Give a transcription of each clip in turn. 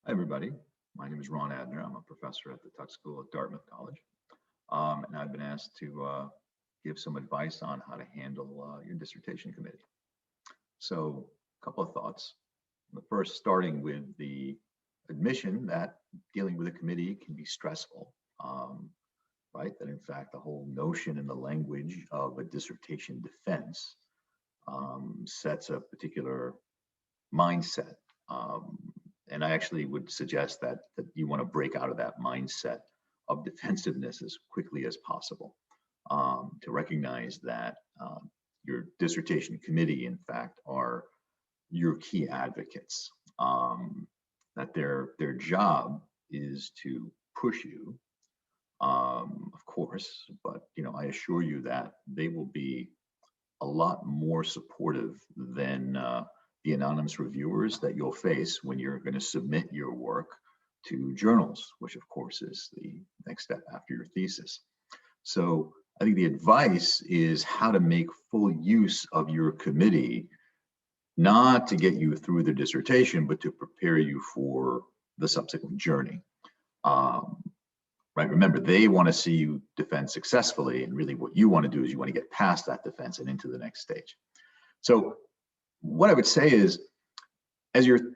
Hi, everybody. My name is Ron Adner. I'm a professor at the Tuck School at Dartmouth College. And I've been asked to give some advice on how to handle your dissertation committee. So a couple of thoughts. The first, starting with the admission that dealing with a committee can be stressful, right? That in fact, the whole notion and the language of a dissertation defense sets a particular mindset. And I actually would suggest that you want to break out of that mindset of defensiveness as quickly as possible, to recognize that your dissertation committee, in fact, are your key advocates, that their job is to push you, of course, but I assure you that they will be a lot more supportive than the anonymous reviewers that you'll face when you're going to submit your work to journals, which of course is the next step after your thesis. So I think the advice is how to make full use of your committee, not to get you through the dissertation, but to prepare you for the subsequent journey. Right? Remember, they want to see you defend successfully, and really what you want to do is you want to get past that defense and into the next stage. So what I would say is, as you're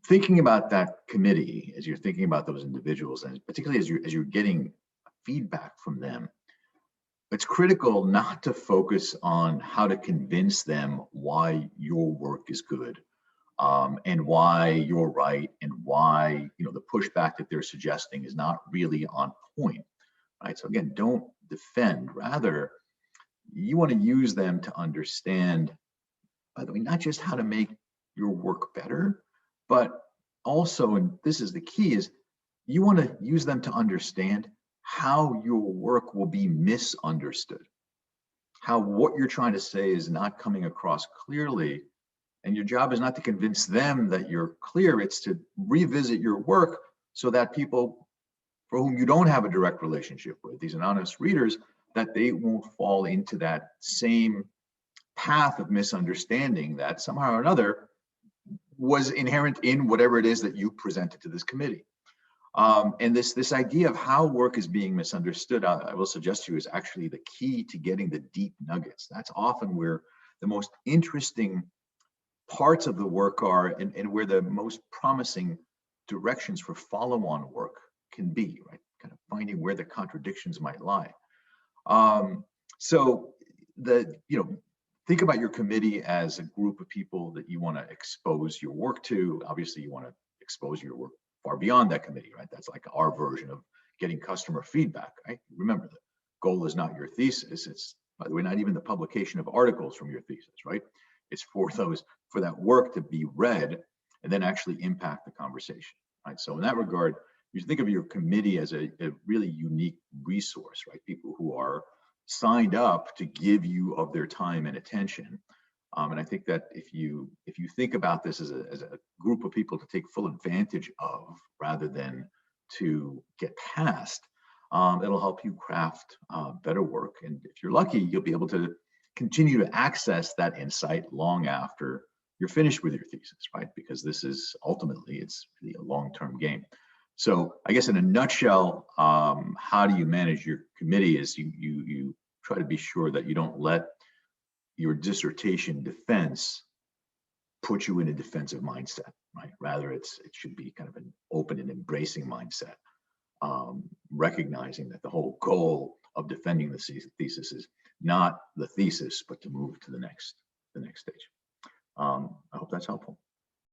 thinking about that committee, as you're thinking about those individuals, and particularly as you're getting feedback from them, it's critical not to focus on how to convince them why your work is good, and why you're right, and why the pushback that they're suggesting is not really on point. Right? So again, don't defend. Rather, you want to use them to understand, by the way, not just how to make your work better, but also, and this is the key, is you want to use them to understand how your work will be misunderstood, how what you're trying to say is not coming across clearly. And your job is not to convince them that you're clear, it's to revisit your work so that people for whom you don't have a direct relationship with, these anonymous readers, that they won't fall into that same path of misunderstanding that somehow or another was inherent in whatever it is that you presented to this committee. And this idea of how work is being misunderstood, I will suggest to you, is actually the key to getting the deep nuggets. That's often where the most interesting parts of the work are, and where the most promising directions for follow-on work can be, right? Kind of finding where the contradictions might lie. So think about your committee as a group of people that you want to expose your work to. Obviously, you want to expose your work far beyond that committee, right? That's like our version of getting customer feedback, right? Remember, the goal is not your thesis. It's, by the way, not even the publication of articles from your thesis, right? It's for that work to be read and then actually impact the conversation, right? So in that regard, you think of your committee as a really unique resource, right? People who are signed up to give you of their time and attention. And I think that if you think about this as a group of people to take full advantage of rather than to get past, it'll help you craft better work. And if you're lucky, you'll be able to continue to access that insight long after you're finished with your thesis, right? Because this is ultimately, it's really a long-term game. So I guess in a nutshell, how do you manage your committee is you try to be sure that you don't let your dissertation defense put you in a defensive mindset, right? Rather, it should be kind of an open and embracing mindset, recognizing that the whole goal of defending the thesis is not the thesis, but to move to the next stage. I hope that's helpful.